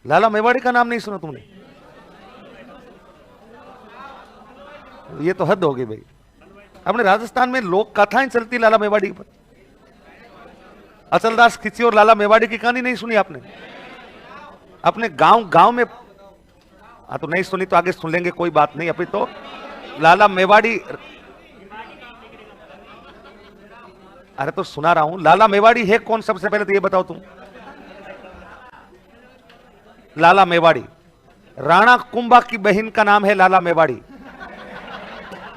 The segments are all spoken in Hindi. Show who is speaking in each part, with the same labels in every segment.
Speaker 1: लाला मेवाड़ी का नाम नहीं सुना तुमने? ये तो हद होगी भाई। अपने राजस्थान में लोक कथाएं चलती लाला मेवाड़ी पर। अचलदास खिची और लाला मेवाड़ी की कहानी नहीं सुनी आपने? अपने गांव गांव में। हाँ तो नहीं सुनी तो आगे सुन लेंगे, कोई बात नहीं। अभी तो लाला मेवाड़ी, अरे तो सुना रहा हूं। लाला मेवाड़ी है कौन सबसे पहले तो ये बताओ तुम। लाला मेवाड़ी, राणा कुंभा की बहन का नाम है लाला मेवाड़ी।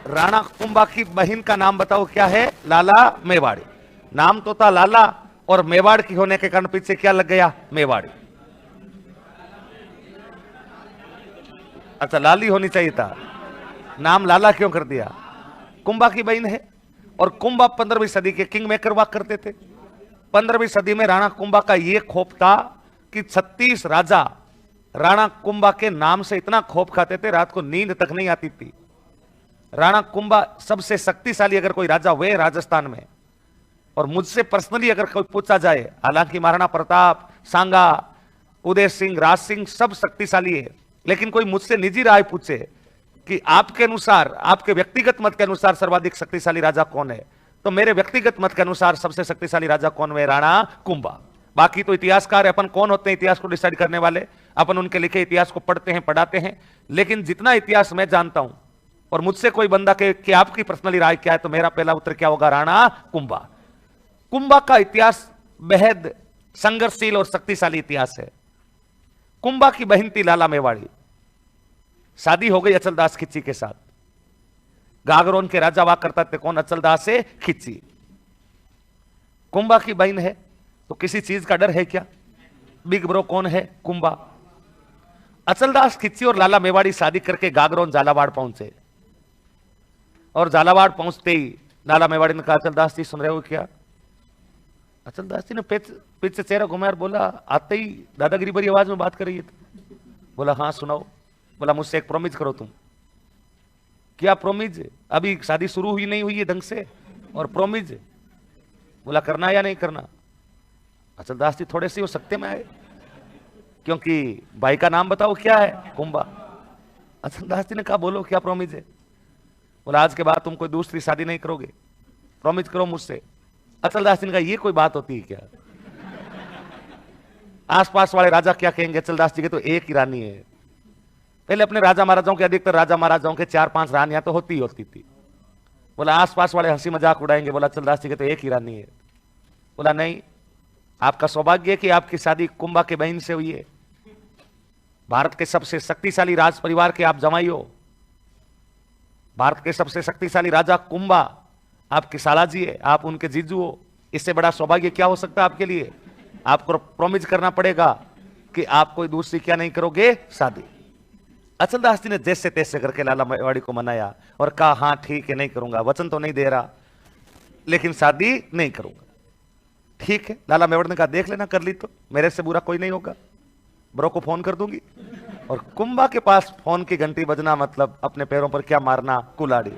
Speaker 1: राणा कुंभा की बहन का नाम बताओ क्या है? लाला मेवाड़ी। नाम तो था लाला और मेवाड़ की होने के कारण पीछे क्या लग गया? मेवाड़ी। अच्छा, लाली होनी चाहिए था, नाम लाला क्यों कर दिया? कुंभा की बहन है। और कुंभा 15वीं सदी के किंग मेकर हुआ करते थे। 15वीं सदी में राणा कुंभा का यह खौफ था कि 36 राजा राणा कुंभा के नाम से इतना खौफ खाते थे, रात को नींद तक नहीं आती थी। राणा कुंभा सबसे शक्तिशाली अगर कोई राजा हुए राजस्थान में, और मुझसे पर्सनली अगर कोई पूछा जाए, हालांकि महाराणा प्रताप, सांगा, उदय सिंह, राज सिंह सब शक्तिशाली है, लेकिन कोई मुझसे निजी राय पूछे कि आपके अनुसार, आपके व्यक्तिगत मत के अनुसार सर्वाधिक शक्तिशाली राजा कौन है, तो मेरे व्यक्तिगत मत के अनुसार सबसे शक्तिशाली राजा कौन है? राणा कुंभा। बाकी तो इतिहासकार, अपन कौन होते हैं इतिहास को डिसाइड करने वाले? अपन उनके लिखे इतिहास को पढ़ते हैं, पढ़ाते हैं। लेकिन जितना इतिहास मैं जानता हूं, और मुझसे कोई बंदा कहे कि आपकी पर्सनली राय क्या है, तो मेरा पहला उत्तर क्या होगा? राणा कुंभा। कुंभा का इतिहास बेहद संघर्षशील और शक्तिशाली इतिहास है। कुंभा की बहन थी लाला मेवाड़ी, शादी हो गई अचलदास खिच्ची के साथ। गागरोन के राजा हुआ करता थे कौन? अचलदास से खिच्ची। कुंभा की बहन है तो किसी चीज का डर है क्या? बिग ब्रो कौन है? कुंभा। अचलदास खिच्ची और लाला मेवाड़ी शादी करके गागरोन झालावाड़ पहुंचे, और झालावाड़ पहुंचते ही लाला मेवाड़ी ने कहा, अचलदास जी सुन रहे हो क्या? अचलदास जी ने पीछे चेहरा घुमाया और बोला, आते ही दादागिरी भरी आवाज में बात कर रही है। बोला हाँ सुनाओ। बोला मुझसे एक प्रोमिज करो तुम। क्या प्रोमिज? अभी शादी शुरू हुई नहीं हुई है ढंग से, और प्रोमिज? बोला करना या नहीं करना? अचलदास जी थोड़े से हो सकते में आए, क्योंकि भाई का नाम बताओ क्या है? कुंभा। अचलदास जी ने कहा बोलो क्या प्रोमिज है? बोला आज के बाद तुम कोई दूसरी शादी नहीं करोगे, प्रोमिज करो मुझसे। अचलदास जी ने कहा ये कोई बात होती है क्या? आसपास वाले राजा क्या कहेंगे? अचलदास जी के तो एक ही रानी है। पहले अपने राजा महाराजाओं के, अधिकतर राजा महाराजाओं के 4-5 रानियां तो होती थी। बोला आसपास वाले हंसी मजाक उड़ाएंगे। बोला अचलदास जी के तो एक ही रानी है। बोला नहीं, आपका सौभाग्य है कि आपकी शादी कुंभा के बहन से हुई है। भारत के सबसे शक्तिशाली राज परिवार के आप जमाई हो। भारत के सबसे शक्तिशाली राजा कुंभा आपकी सालाजी है, आप उनके जीजू हो। इससे बड़ा सौभाग्य क्या हो सकता है आपके लिए? आपको प्रॉमिस करना पड़ेगा कि आप कोई दूसरी क्या नहीं करोगे? शादी। अचलदास जी ने जैसे तैसे करके लाला मेवाड़ी को मनाया और कहा हाँ ठीक है नहीं करूंगा, वचन तो नहीं दे रहा लेकिन शादी नहीं करूंगा। ठीक है, लाला मेवाड़ी ने कहा देख लेना, कर ली तो मेरे से बुरा कोई नहीं होगा, ब्रो को फोन कर दूंगी। और कुंभा के पास फोन की घंटी बजना मतलब अपने पैरों पर क्या मारना? कुलाड़ी।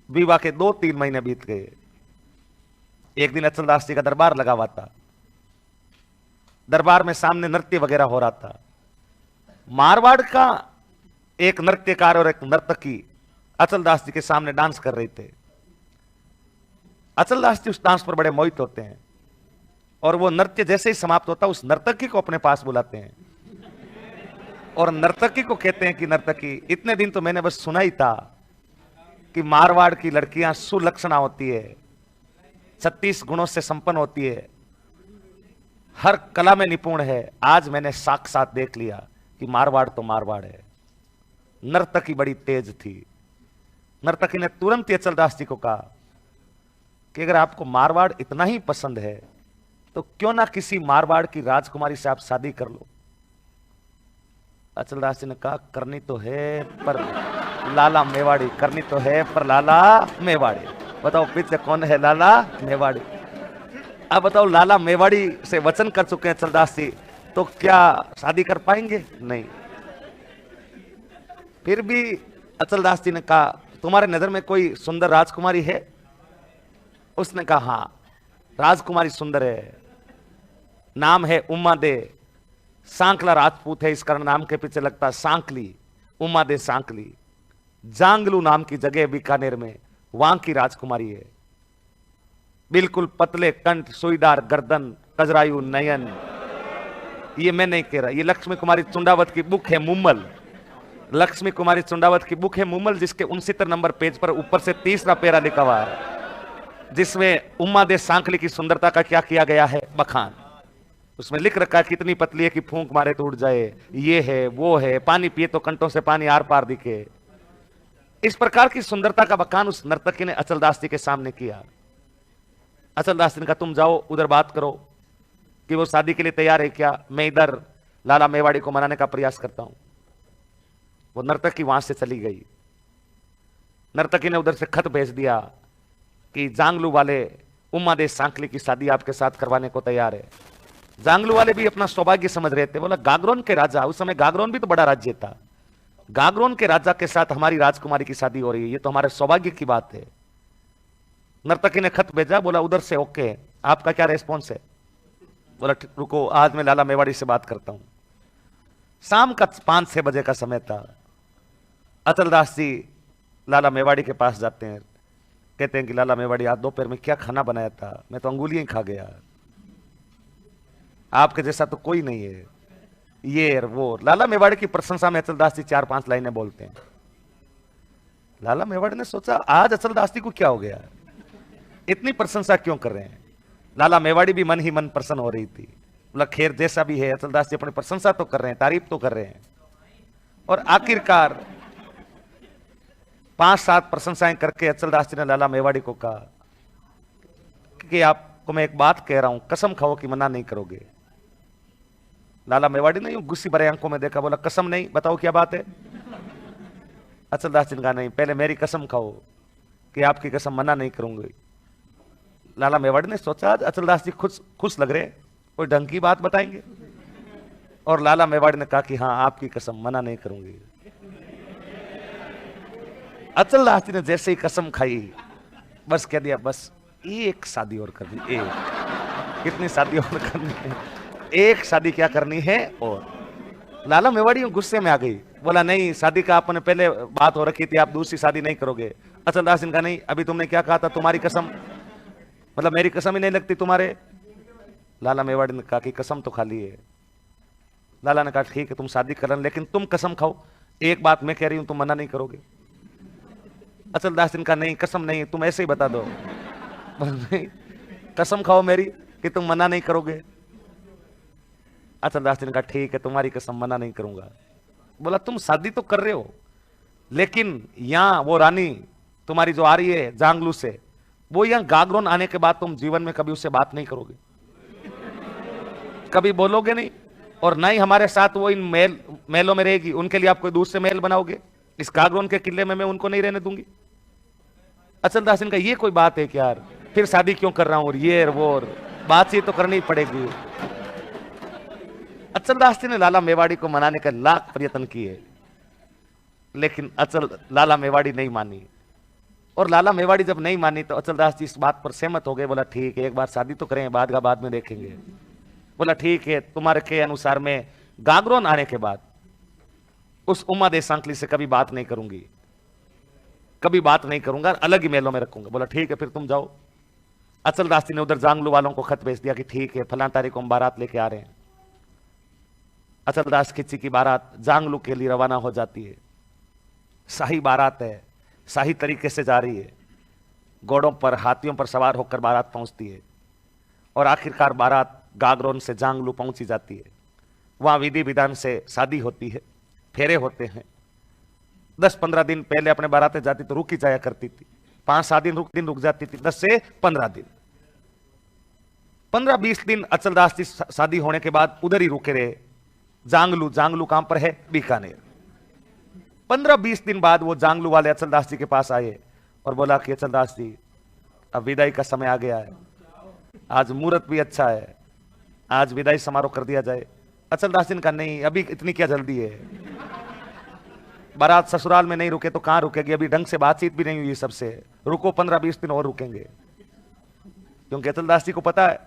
Speaker 1: विवाह के 2-3 महीने बीत गए। एक दिन अचलदास जी का दरबार लगा हुआ था। दरबार में सामने नृत्य वगैरह हो रहा था। मारवाड़ का एक नृत्यकार और एक नर्तकी अचलदास जी के सामने डांस कर रहे थे। अचलदास जी उस डांस पर बड़े मोहित होते हैं, और वो नृत्य जैसे ही समाप्त होता उस नर्तकी को अपने पास बुलाते हैं और नर्तकी को कहते हैं कि नर्तकी, इतने दिन तो मैंने बस सुना ही था कि मारवाड़ की लड़कियां सुलक्षणा होती है, 36 गुणों से संपन्न होती है, हर कला में निपुण है। आज मैंने साक्षात देख लिया कि मारवाड़ तो मारवाड़ है। नर्तकी बड़ी तेज थी। नर्तकी ने तुरंत ही अचलदास जी को कहा कि अगर आपको मारवाड़ इतना ही पसंद है तो क्यों ना किसी मारवाड़ की राजकुमारी से आप शादी कर लो। अचलदास जी ने कहा करनी तो है पर लाला मेवाड़ी, करनी तो है पर लाला मेवाड़ी। बताओ पीछे कौन है? लाला मेवाड़ी। अब बताओ लाला मेवाड़ी से वचन कर चुके हैं अचलदास जी, तो क्या शादी कर पाएंगे? नहीं। फिर भी अचलदास जी ने कहा तुम्हारे नजर में कोई सुंदर राजकुमारी है? उसने कहा हाँ राजकुमारी सुंदर है, नाम है उमा दे, सांकला राजपूत है, इस कारण नाम के पीछे लगता है सांकली, उमा दे सांकली। जांगलू नाम की जगह बीकानेर में, वहां की राजकुमारी है। बिल्कुल पतले कंठ, सुईदार गर्दन, कजरायु नयन। ये मैं नहीं कह रहा, ये लक्ष्मी कुमारी चुंडावत की बुक है मुम्मल। लक्ष्मी कुमारी चुंडावत की बुक है मुम्मल, जिसके 69 नंबर पेज पर ऊपर से तीसरा पैरा लिखा हुआ है, जिसमें उमा दे सांकली की सुंदरता का क्या किया गया है, बखान। उसमें लिख रखा है कितनी पतली है कि फूंक मारे तो उड़ जाए, ये है वो है, पानी पिए तो कंठों से पानी आर पार दिखे। इस प्रकार की सुंदरता का बखान उस नर्तकी ने अचलदास जी के सामने किया। अचलदास जी ने कहा तुम जाओ उधर बात करो कि वो शादी के लिए तैयार है क्या, मैं इधर लाला मेवाड़ी को मनाने का प्रयास करता हूं। वो नर्तकी वहां से चली गई। नर्तकी ने उधर से खत भेज दिया कि जांगलू वाले उमा दे सांकली की शादी आपके साथ करवाने को तैयार है। जांगलू वाले भी अपना सौभाग्य समझ रहे थे। बोला गागरोन के राजा, उस समय गागरोन भी तो बड़ा राज्य था, गागरोन के राजा के साथ हमारी राजकुमारी की शादी हो रही है, ये तो हमारे सौभाग्य की बात है। नर्तकी ने खत भेजा, बोला उधर से ओके, आपका क्या रेस्पॉन्स है। बोला रुको, आज मैं लाला मेवाड़ी से बात करता हूं। शाम का 5-6 बजे का समय था। अचलदास जी लाला मेवाड़ी के पास जाते हैं, कहते हैं कि लाला मेवाड़ी आज दोपहर में क्या खाना बनाया था, मैं तो अंगुलियां ही खा गया, आपके जैसा तो कोई नहीं है, ये वो। लाला मेवाड़ी की प्रशंसा में अचलदास जी 4-5 लाइनें बोलते हैं। लाला मेवाड़ी ने सोचा आज अचलदास जी को क्या हो गया, इतनी प्रशंसा क्यों कर रहे हैं। लाला मेवाड़ी भी मन ही मन प्रसन्न हो रही थी। बोला खैर जैसा भी है, अचलदास जी अपनी प्रशंसा तो कर रहे हैं, तारीफ तो कर रहे हैं। और आखिरकार 5-7 प्रशंसाएं करके अचलदास जी ने लाला मेवाड़ी को कहा कि आपको मैं एक बात कह रहा हूं, कसम खाओ कि मना नहीं करोगे। लाला मेवाड़ी ने यूं गुस्सी भरे आंखों में देखा, बोला कसम नहीं, बताओ क्या बात है। अचलदास जी ने कहा नहीं, पहले मेरी कसम खाओ कि आपकी कसम मना नहीं करूंगी। लाला मेवाड़ी ने सोचा अचलदास जी खुश लग रहे, कोई ढंग की बात बताएंगे। और लाला मेवाड़ी ने कहा कि हाँ आपकी कसम मना नहीं करूंगी। अचलदास जी ने जैसे ही कसम खाई, बस कह दिया बस एक शादी और करनी, एक। कितनी शादी और करनी है, एक शादी क्या करनी है और। लाला मेवाड़ी गुस्से में आ गई, बोला नहीं शादी का आपने पहले बात हो रखी थी, आप दूसरी शादी नहीं करोगे। अचलदास जी ने कहा नहीं, अभी तुमने क्या कहा था, तुम्हारी कसम, मतलब मेरी कसम ही नहीं लगती तुम्हारे। लाला मेवाड़ी ने कहा कि कसम तो खाली है। लाला ने कहा ठीक है तुम शादी कर, लेकिन तुम कसम खाओ, एक बात मैं कह रही हूं तुम मना नहीं करोगे। अचलदास जी ने कहा नहीं कसम नहीं, तुम ऐसे ही बता दो। नहीं, कसम खाओ मेरी कि तुम मना नहीं करोगे। अचलदास जी ने कहा ठीक है तुम्हारी कसम मना नहीं करूंगा। बोला तुम शादी तो कर रहे हो, लेकिन यहां वो रानी तुम्हारी जो आ रही है जांगलू से, वो यहां गागरोन आने के बाद तुम जीवन में कभी उससे बात नहीं करोगे, कभी बोलोगे नहीं, और ना ही हमारे साथ वो इन महलों में रहेगी, उनके लिए आप कोई दूर से महल बनाओगे, इस गागरोन के किले में मैं उनको नहीं रहने दूंगी। अचलदास जी ने कहा ये कोई बात है क्या यार, फिर शादी क्यों कर रहा हूं, और ये वो बातचीत तो करनी पड़ेगी। अचलदास जी ने लाला मेवाड़ी को मनाने का लाख प्रयत्न किए, लेकिन लाला मेवाड़ी नहीं मानी। और लाला मेवाड़ी जब नहीं मानी तो अचलदास जी इस बात पर सहमत हो गए। बोला ठीक है एक बार शादी तो करें, बाद का बाद में देखेंगे। बोला ठीक है तुम्हारे के अनुसार मैं गागरोन आने के बाद उस उमा दे सांकली से कभी बात नहीं करूंगी, कभी बात नहीं करूंगा, अलग ही मेलों में रखूंगा। बोला ठीक है फिर तुम जाओ। अचलदास जी ने उधर जांगलू वालों को खत भेज दिया कि ठीक है फलां तारीख को हम बारात लेके आ रहे हैं। अचलदास खिच्ची की बारात जांगलू के लिए रवाना हो जाती है। शाही बारात है, शाही तरीके से जा रही है, घोड़ों पर हाथियों पर सवार होकर बारात पहुंचती है, और आखिरकार बारात गागरोन से जांगलू पहुंची जाती है। वहां विधि विधान से शादी होती है, फेरे होते हैं। 10-15 दिन पहले अपने बारातें जाती तो रुकी जाया करती थी, 5-7 दिन रुक जाती थी, 10 से 15 दिन, 15-20 दिन अचलदास जी शादी होने के बाद उधर ही रुके रहे। जांगलू कहां पर है, बीकानेर। 15-20 दिन बाद वो जांगलू वाले अचलदास जी के पास आए और बोला कि अचलदास जी अब विदाई का समय आ गया है, आज मुहूर्त भी अच्छा है, आज विदाई समारोह कर दिया जाए। अचलदास जी ने कहा नहीं अभी इतनी क्या जल्दी है, बारात ससुराल में नहीं रुके तो कहां रुकेगी, अभी ढंग से बातचीत भी नहीं हुई सबसे, रुको 15-20 दिन और रुकेंगे। क्योंकि अचलदास जी को पता है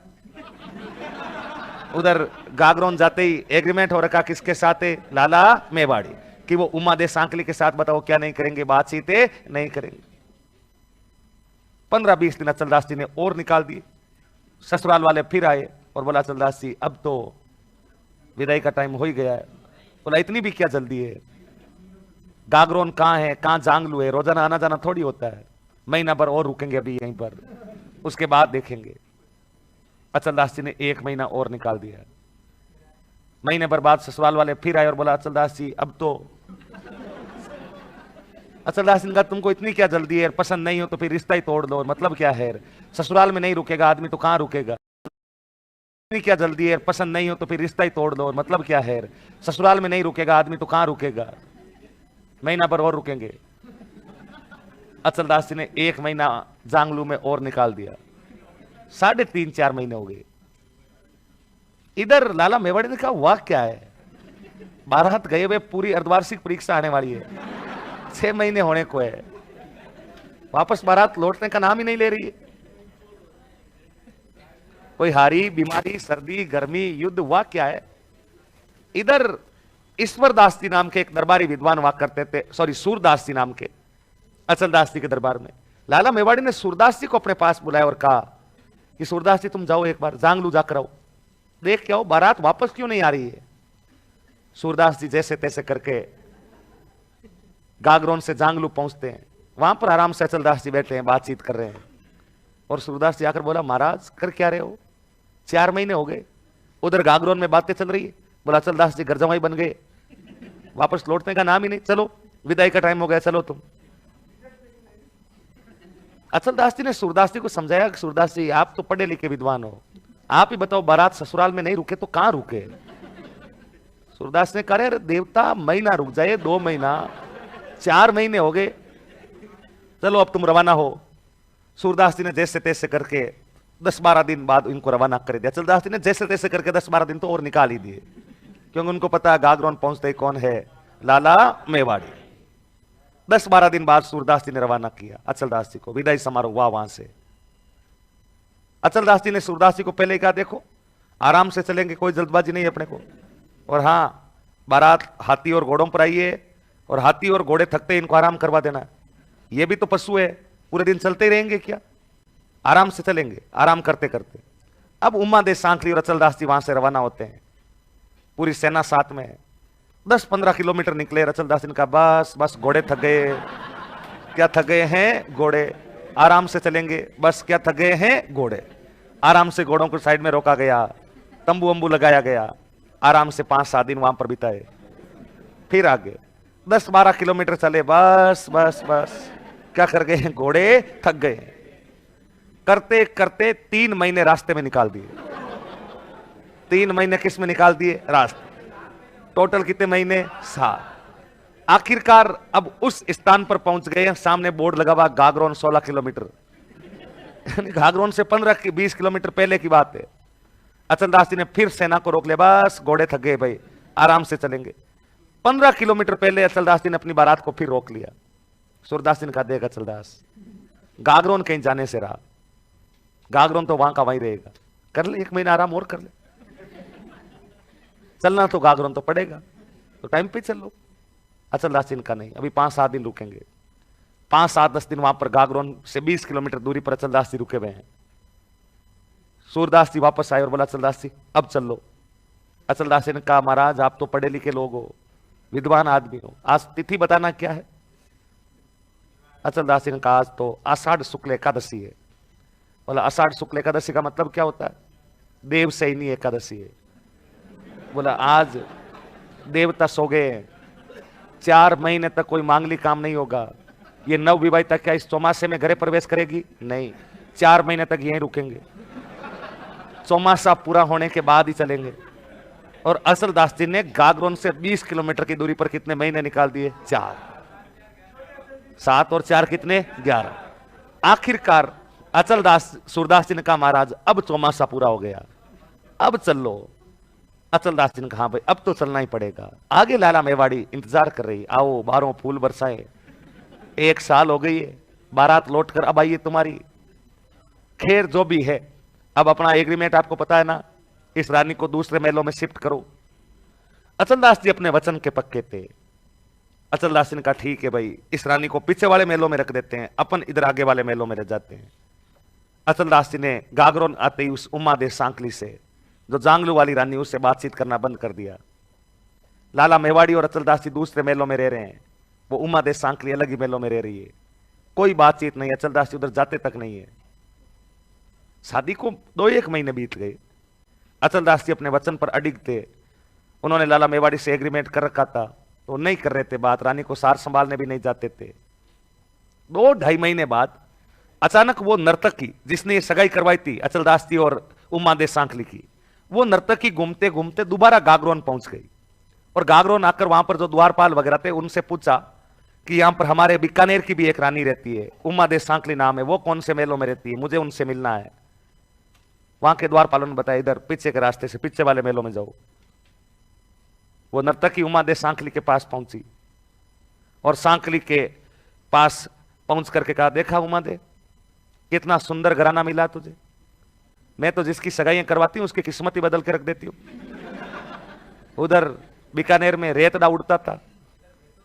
Speaker 1: उधर गागरोन जाते ही एग्रीमेंट हो रखा किसके साथ है? लाला मेवाड़ी कि वो उमा दे सांकली के साथ बताओ क्या नहीं करेंगे, बातचीत नहीं करेंगे। 15-20 दिन अचलदास जी ने और निकाल दिए। ससुराल वाले फिर आए और बोला अचलदास जी अब तो विदाई का टाइम हो ही गया है। बोला इतनी भी क्या जल्दी है, गागरोन कहां है, कहां जांगलू है, रोजाना आना जाना थोड़ी होता है, महीना भर और रुकेंगे अभी यहीं पर, उसके बाद देखेंगे। अचलदास जी ने 1 महीना और निकाल दिया। महीने भर बाद ससुराल वाले फिर आए और बोला अचलदास जी अब तो। अचलदास जी ने कहा तुमको इतनी क्या जल्दी है, पसंद नहीं हो तो फिर रिश्ता ही तोड़ दो, मतलब क्या है, ससुराल में नहीं रुकेगा आदमी तो कहां रुकेगा। इतनी क्या जल्दी है, पसंद नहीं हो तो फिर रिश्ता ही तोड़ दो, मतलब क्या है, ससुराल में नहीं रुकेगा आदमी तो कहां रुकेगा, महीना भर और रुकेंगे। अचलदास जी ने 1 महीना जांगलू में और निकाल दिया। 3.5-4 महीने हो गए। इधर लाला मेवाड़ी ने कहा वाह क्या है, बारात गए हुए, पूरी अर्धवार्षिक परीक्षा आने वाली है, 6 महीने होने को है, वापस बारात लौटने का नाम ही नहीं ले रही है। कोई हारी, बीमारी, सर्दी, गर्मी, युद्ध, वाह क्या है। इधर ईश्वरदास जी नाम के एक दरबारी विद्वान वाक करते थे, सूरदास जी नाम के, अचलदास जी के दरबार में। लाला मेवाड़ी ने सूरदास जी को अपने पास बुलाया और कहा कि सूरदास जी तुम जाओ एक बार जांगलू जाकर आओ, देख क्या हो बारात वापस क्यों नहीं आ रही है। सूरदास जी जैसे तैसे करके गागरोन से जांगलू पहुंचते हैं। वहां पर आराम से अचलदास जी बैठे हैं, बातचीत कर रहे हैं। और सूरदास जी आकर बोला महाराज कर क्या रहे हो, 4 महीने हो गए, उधर गागरोन में बातें चल रही है। बोला अचलदास जी घर जमाई बन गए, वापस लौटने का नाम ही नहीं, चलो विदाई का टाइम हो गया, चलो तुम। अचलदास जी ने सूरदास जी को समझाया कि सूरदास जी आप तो पढ़े लिखे विद्वान हो, आप ही बताओ बारात ससुराल में नहीं रुके तो कहां रुके। सूरदास ने कहा अरे देवता महीना रुक जाए, 2 महीना, 4 महीने हो गए, चलो अब तुम रवाना हो। सूरदास जी ने जैसे तैसे करके 10-12 दिन बाद इनको रवाना कर दिया। अचलदास जी ने जैसे तैसे करके 10-12 दिन तो और निकाल ही दिए, क्योंकि उनको पता है गागरोन पहुंचते ही कौन है, लाला मेवाड़ी। 10-12 दिन बाद सूरदास जी ने रवाना किया अचलदास जी को, विदाई समारोह हुआ वहां से। अचलदास जी ने सूरदास जी को पहले कहा देखो आराम से चलेंगे, कोई जल्दबाजी नहीं अपने को, और हाँ बारात हाथी और घोड़ों पर आई है, और हाथी और घोड़े थकते इनको आराम करवा देना, ये भी तो पशु है, पूरे दिन चलते ही रहेंगे क्या, आराम से चलेंगे। आराम करते करते अब उमा दे सांकली और अचलदास जी वहां से रवाना होते हैं, पूरी सेना साथ में है। 10-15 किलोमीटर निकले। अचलदास जी ने कहा बस बस घोड़े थक गए, क्या थक गए हैं घोड़े, आराम से चलेंगे, बस क्या थक गए हैं घोड़े। आराम से घोड़ों को साइड में रोका गया, तंबू वंबू लगाया गया, आराम से 5-7 दिन वहां पर बिताए। फिर आगे 10-12 किलोमीटर चले, बस बस बस क्या कर गए हैं घोड़े, थक गए। करते करते 3 महीने रास्ते में निकाल दिए। 3 महीने किस में निकाल दिए, रास्ते। टोटल कितने महीने, 7। आखिरकार अब उस स्थान पर पहुंच गए, सामने बोर्ड लगा हुआ गागरोन 16 किलोमीटर, गागरोन से 15-20 किलोमीटर पहले की बात है। अचलदास जी ने फिर सेना को रोक लिया, बस घोड़े थक गए भाई, आराम से चलेंगे। 15 किलोमीटर पहले अचलदास जी ने अपनी बारात को फिर रोक लिया। सूरदास जी ने कहा देख अचलदास, गागरोन कहीं जाने से रहा, गागरोन तो वहां का वहीं रहेगा, कर ले 1 महीना आराम और कर ले, चलना तो गागरोन तो पड़ेगा, तो टाइम पे चल लो। अचलदास जी ने कहा नहीं, अभी 5-7 दिन रुकेंगे। 5-7-10 दिन वहां पर गागरोन से 20 किलोमीटर दूरी पर अचलदास जी रुके हुए हैं। सूरदास जी वापस आए और बोला अचलदास जी अब चल लो। अचलदास जी ने कहा महाराज आप तो पढ़े लिखे लोग हो, विद्वान आदमी हो, आज तिथि बताना क्या है। अचलदास जी ने कहा आज तो आषाढ़ शुक्ल एकादशी है। बोला आषाढ़ शुक्ल एकादशी का मतलब क्या होता है, देव सैनी एकादशी है। बोला आज देवता सो गए, 4 महीने तक कोई मांगलिक काम नहीं होगा, ये नव विवाहिता क्या इस चौमासे में घरे प्रवेश करेगी, नहीं, 4 महीने तक यहीं रुकेंगे, चौमासा पूरा होने के बाद ही चलेंगे। और अचलदास जी ने गागरोन से 20 किलोमीटर की दूरी पर कितने महीने निकाल दिए, 4। 7 और 4 कितने, 11। आखिरकार अचलदास सूरदास जी ने कहा महाराज अब चौमासा पूरा हो गया, अब चल लो। अचलदास जी ने कहा भाई अब तो चलना ही पड़ेगा। आगे लाला मेवाड़ी इंतजार कर रही, आओ बारों फूल बरसाए, 1 साल हो गई है, बारात लौट कर अब आइए तुम्हारी। खैर जो भी है, अब अपना एग्रीमेंट आपको पता है ना, इस रानी को दूसरे महलों में शिफ्ट करो। अचलदास जी अपने वचन के पक्के थे। अचलदास जी ने कहा ठीक है भाई, इस रानी को पीछे वाले महलों में रख देते हैं, अपन इधर आगे वाले महलों में रह जाते हैं। अचलदास जी ने गागरोन आते ही उस उमा दे सांकली से, जो जांगलू वाली रानी, उससे बातचीत करना बंद कर दिया। लाला मेवाड़ी और अचलदास जी दूसरे महलों में रह रहे हैं, वो उमा दे सांकली अलग ही महलों में रह रही है। कोई बातचीत नहीं, अचलदास जी उधर जाते तक नहीं है। शादी को 2-1 महीने बीत गए। अचलदास जी अपने वचन पर अडिग थे। उन्होंने लाला मेवाड़ी से एग्रीमेंट कर रखा था, तो नहीं कर रहे थे बात, रानी को सार संभालने भी नहीं जाते थे। 2-2.5 महीने बाद अचानक वो नर्तकी जिसने ये सगाई करवाई थी अचलदास जी और उमा दे सांकली की, वो नर्तकी घूमते घूमते दोबारा गागरोन पहुंच गई। और गागरोन आकर वहां पर जो द्वारपाल वगैरह थे उनसे पूछा कि यहां पर हमारे बीकानेर की भी एक रानी रहती है, उमा दे सांकली नाम है, वो कौन से मेलों में रहती है, मुझे उनसे मिलना है। वहां के द्वारपालों ने बताया इधर पीछे के रास्ते से पीछे वाले मेलों में जाओ। वो नर्तकी उमा दे सांकली के पास पहुंची और सांकली के पास पहुंच करके कहा, देखा उमा दे, कितना सुंदर घराना मिला तुझे। मैं तो जिसकी सगाइयां करवाती हूं उसकी किस्मत ही बदल के रख देती हूं। उधर बीकानेर में रेतड़ा उड़ता था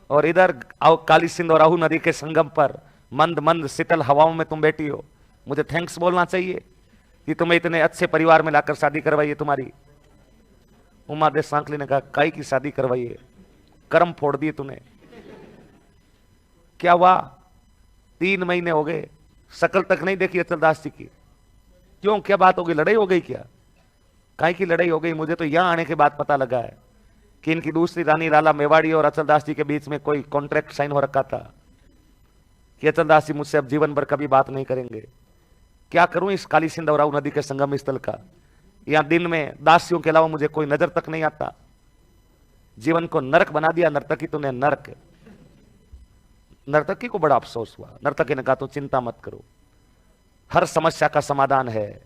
Speaker 1: और इधर काली सिंध और आहू नदी के संगम पर मंद मंद शीतल हवाओं में तुम बैठी हो। मुझे थैंक्स बोलना चाहिए कि तुम्हें इतने अच्छे परिवार में लाकर शादी करवाई है तुम्हारी। उमा दे सांकली ने कहा, काई की शादी करवाई है, कर्म फोड़ दिए तूने। क्या हुआ, 3 महीने हो गए, शकल तक नहीं देखी अचलदास जी की। क्यों, क्या बात हो गई, लड़ाई हो गई क्या? काई की लड़ाई हो गई? मुझे तो यहां आने के बाद पता लगा है कि इनकी दूसरी रानी लाला मेवाड़ी और अचलदास जी के बीच में कोई कॉन्ट्रैक्ट साइन हो रखा था कि अचलदास जी मुझसे अब जीवन भर कभी बात नहीं करेंगे। क्या करूं इस काली सिंध और आहू नदी के संगम स्थल का, यहां दिन में दासियों के अलावा मुझे कोई नजर तक नहीं आता। जीवन को नरक बना दिया नर्तकी तूने, नरक। नर्तकी को बड़ा अफसोस हुआ। नर्तकी ने कहा, तो चिंता मत करो, हर समस्या का समाधान है।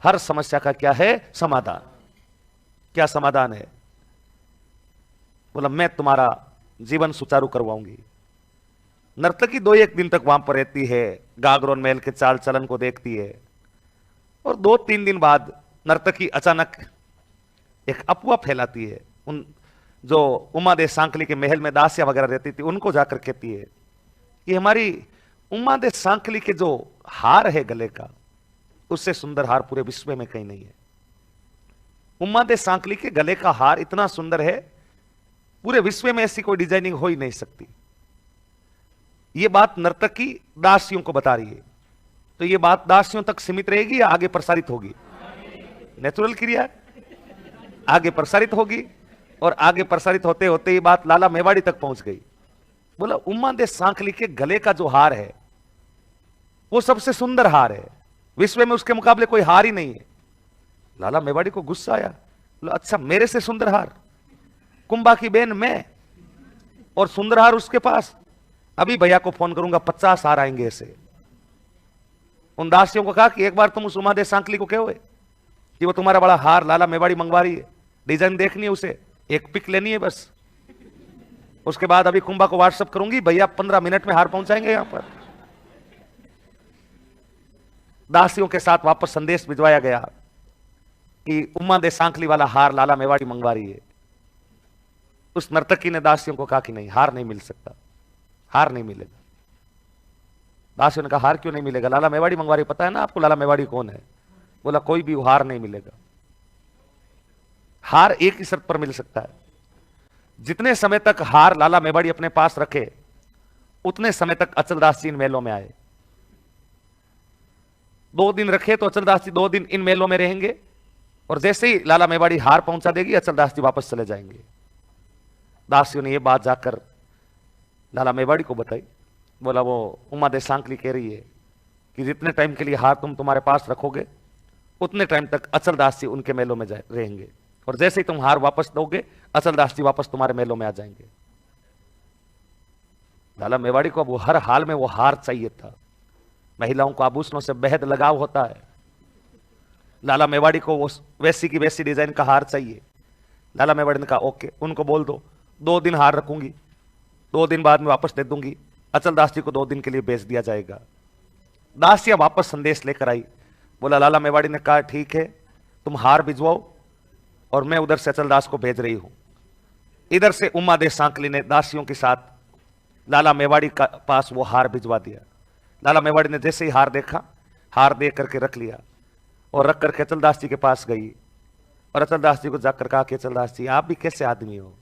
Speaker 1: हर समस्या का क्या है? समाधान। क्या समाधान है? बोला, मैं तुम्हारा जीवन सुचारू करवाऊंगी। नर्तकी 2-1 दिन तक वहां पर रहती है, गागरोन महल के चाल चलन को देखती है और 2-3 दिन बाद नर्तकी अचानक एक अफवाह फैलाती है। उन जो उमा दे सांकली के महल में दासियां वगैरह रहती थी उनको जाकर कहती है कि हमारी उमा दे सांकली के जो हार है गले का, उससे सुंदर हार पूरे विश्व में कहीं नहीं है। उमा दे सांकली के गले का हार इतना सुंदर है, पूरे विश्व में ऐसी कोई डिजाइनिंग हो ही नहीं सकती। यह बात नर्तकी दासियों को बता रही है। तो यह बात दासियों तक सीमित रहेगी या आगे प्रसारित होगी? नेचुरल क्रिया, आगे प्रसारित होगी। और आगे प्रसारित होते होते ये बात लाला मेवाड़ी तक पहुंच गई। बोला, उमा दे सांकली के गले का जो हार है वो सबसे सुंदर हार है, विश्व में उसके मुकाबले कोई हार ही नहीं है। लाला मेवाड़ी को गुस्सा आया। बोला, अच्छा, मेरे से सुंदर हार? कुंभा की बहन मैं और सुंदर हार उसके पास? अभी भैया को फोन करूंगा, 50 हार आएंगे ऐसे। उन दासियों को कहा कि एक बार तुम उस उमा दे सांकली को कहो कि वो तुम्हारा बड़ा हार लाला मेवाड़ी मंगवा रही है, डिजाइन देखनी है, उसे एक पिक लेनी है बस। उसके बाद अभी कुंभा को व्हाट्सएप करूंगी, भैया 15 मिनट में हार पहुंचाएंगे यहां पर। दासियों के साथ वापस संदेश भिजवाया गया कि उमा दे सांकली वाला हार लाला मेवाड़ी मंगवा रही है। उस नर्तकी ने दासियों को कहा कि नहीं, हार नहीं मिल सकता, हार नहीं मिलेगा। दासियों ने कहा, हार क्यों नहीं मिलेगा? लाला मेवाड़ी मंगवा रही, पता है ना आपको लाला मेवाड़ी कौन है? बोला, कोई भी हार नहीं मिलेगा। हार एक ही शर्त पर मिल सकता है, जितने समय तक हार लाला मेवाड़ी अपने पास रखे उतने समय तक अचलदास जी इन मेलों में आए। 2 दिन रखे तो अचलदास जी 2 दिन इन मेलों में रहेंगे और जैसे ही लाला मेवाड़ी हार पहुंचा देगी अचलदास जी वापस चले जाएंगे। दासियों ने यह बात जाकर लाला मेवाड़ी को बताई। बोला, वो उमा दे सांकली कह रही है कि जितने टाइम के लिए हार तुम तुम्हारे पास रखोगे उतने टाइम तक अचलदास जी उनके मेलों में रहेंगे और जैसे ही तुम हार वापस दोगे अचलदास जी वापस तुम्हारे मेलों में आ जाएंगे। लाला मेवाड़ी को अब वो हर हाल में वो हार चाहिए था। महिलाओं को आभूषणों से बेहद लगाव होता है। लाला मेवाड़ी को वो वैसी की वैसी डिजाइन का हार चाहिए। लाला मेवाड़ी ने कहा, ओके, उनको बोल दो 2 दिन हार रखूंगी, 2 दिन बाद में वापस दे दूंगी। अचलदास जी को 2 दिन के लिए भेज दिया जाएगा। दासियां वापस संदेश लेकर आई। बोला, लाला मेवाड़ी ने कहा, ठीक है, तुम हार भिजवाओ, और मैं उधर से अचलदास को भेज रही हूं। इधर से उमा दे सांकली ने दासियों के साथ लाला मेवाड़ी का पास वो हार भिजवा दिया। लाला मेवाड़ी ने जैसे ही हार देखा, हार दे करके रख लिया और रख करके अचलदास जी के पास गई और अचलदास जी को जाकर कहा कि अचलदास जी आप भी कैसे आदमी हो,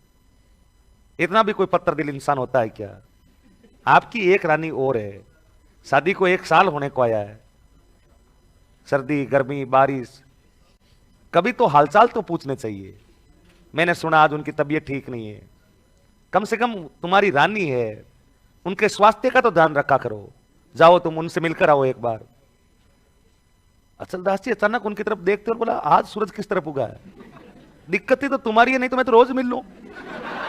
Speaker 1: इतना भी कोई पत्थर दिल इंसान होता है क्या? आपकी एक रानी और है, शादी को 1 साल होने को आया है, सर्दी गर्मी बारिश, कभी तो हालचाल तो पूछने चाहिए। मैंने सुना आज उनकी तबीयत ठीक नहीं है, कम से कम तुम्हारी रानी है, उनके स्वास्थ्य का तो ध्यान रखा करो, जाओ तुम उनसे मिलकर आओ एक बार। अचलदास जी अचानक उनकी तरफ देखते और बोला आज सूरज किस तरफ उगा है? दिक्कत ही तो तुम्हारी है, नहीं तो मैं तो रोज मिल लूं।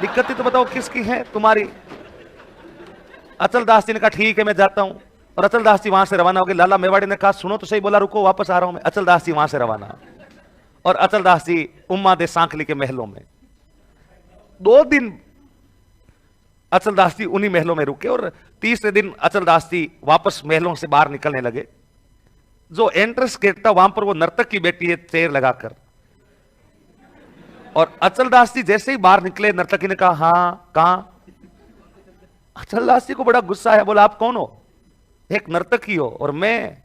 Speaker 1: दिक्कत ही तो बताओ किसकी है? तुम्हारी। अचलदास जी ने कहा ठीक है मैं जाता हूं, और अचलदास जी वहां से रवाना हो गए। लाला मेवाड़ी ने कहा सुनो तो सही, बोला रुको वापस आ रहा हूं मैं। अचलदास जी वहां से रवाना, और अचलदास जी उम्मा दे सांकली के महलों में 2 दिन अचलदास जी उन्हीं महलों में रुके, और तीसरे दिन अचलदास जी वापस महलों से बाहर निकलने लगे। जो एंट्रेंस गेट था वहां पर वो नर्तक की बेटी है चेयर लगाकर, और अचलदास जी जैसे ही बाहर निकले नर्तकी ने कहा हाँ कहां? अचलदास जी को बड़ा गुस्सा है, बोला आप कौन हो? एक नर्तकी हो और मैं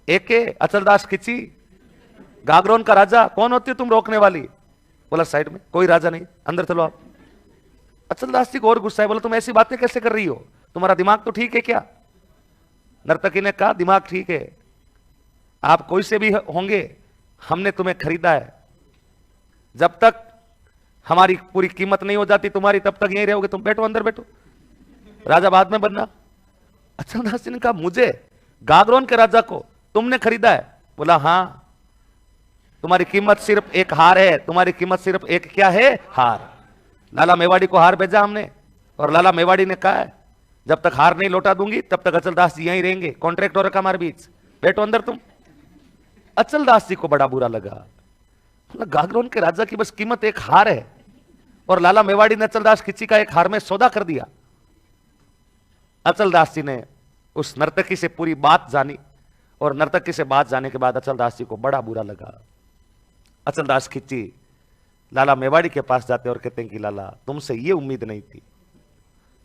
Speaker 1: एक अचलदास खिची, गागरोन का राजा। कौन होती हो तुम रोकने वाली? बोला साइड में कोई राजा नहीं, अंदर चलो आप। अचलदास जी को और गुस्सा है, बोला तुम ऐसी बातें कैसे कर रही हो, तुम्हारा दिमाग तो ठीक है क्या? नर्तकी ने कहा दिमाग ठीक है, आप कोई से भी होंगे, हमने तुम्हें खरीदा है, जब तक हमारी पूरी कीमत नहीं हो जाती तुम्हारी तब तक यहीं रहोगे, तुम बैठो अंदर बैठो, राजा बाद में बनना। अचलदास जी ने कहा मुझे, गागरोन के राजा को तुमने खरीदा है? बोला हां, तुम्हारी कीमत सिर्फ एक हार है, तुम्हारी कीमत सिर्फ एक क्या है? हार। लाला मेवाड़ी को हार भेजा हमने, और लाला मेवाड़ी ने कहा है जब तक हार नहीं लौटा दूंगी तब तक अचलदास जी यहीं रहेंगे, कॉन्ट्रैक्ट हो रखा हमारे बीच, बैठो अंदर तुम। अचलदास जी को बड़ा बुरा लगा, गागरोन के राजा की बस कीमत एक हार है, और लाला मेवाड़ी ने अचलदास खिची का एक हार में सौदा कर दिया। अचलदास जी ने उस नर्तकी से पूरी बात जानी, और नर्तकी से बात जाने के बाद अचलदास जी को बड़ा बुरा लगा। अचलदास खिची लाला मेवाड़ी के पास जाते और कहते हैं कि लाला तुमसे ये उम्मीद नहीं थी,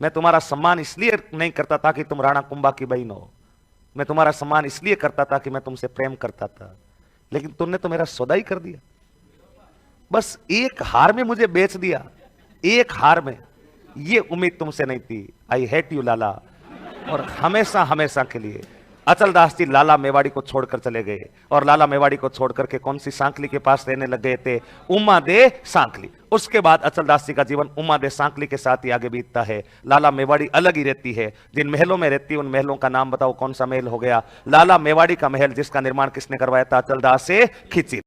Speaker 1: मैं तुम्हारा सम्मान इसलिए नहीं करता था कि तुम राणा कुंभा की बहन हो, मैं तुम्हारा सम्मान इसलिए करता था कि मैं तुमसे प्रेम करता था, लेकिन तुमने तो मेरा सौदा ही कर दिया, बस एक हार में मुझे बेच दिया, एक हार में। ये उम्मीद तुमसे नहीं थी। आई हेट यू लाला। और हमेशा हमेशा के लिए अचलदास जी लाला मेवाड़ी को छोड़कर चले गए, और लाला मेवाड़ी को छोड़कर के कौन सी सांकली के पास रहने लग गए थे? उमा दे सांकली। उसके बाद अचलदास जी का जीवन उमा दे सांकली के साथ ही आगे बीतता है। लाला मेवाड़ी अलग ही रहती है, जिन महलों में रहती है उन महलों का नाम बताओ कौन सा महल हो गया? लाला मेवाड़ी का महल, जिसका निर्माण किसने करवाया था? अचलदास से खिची।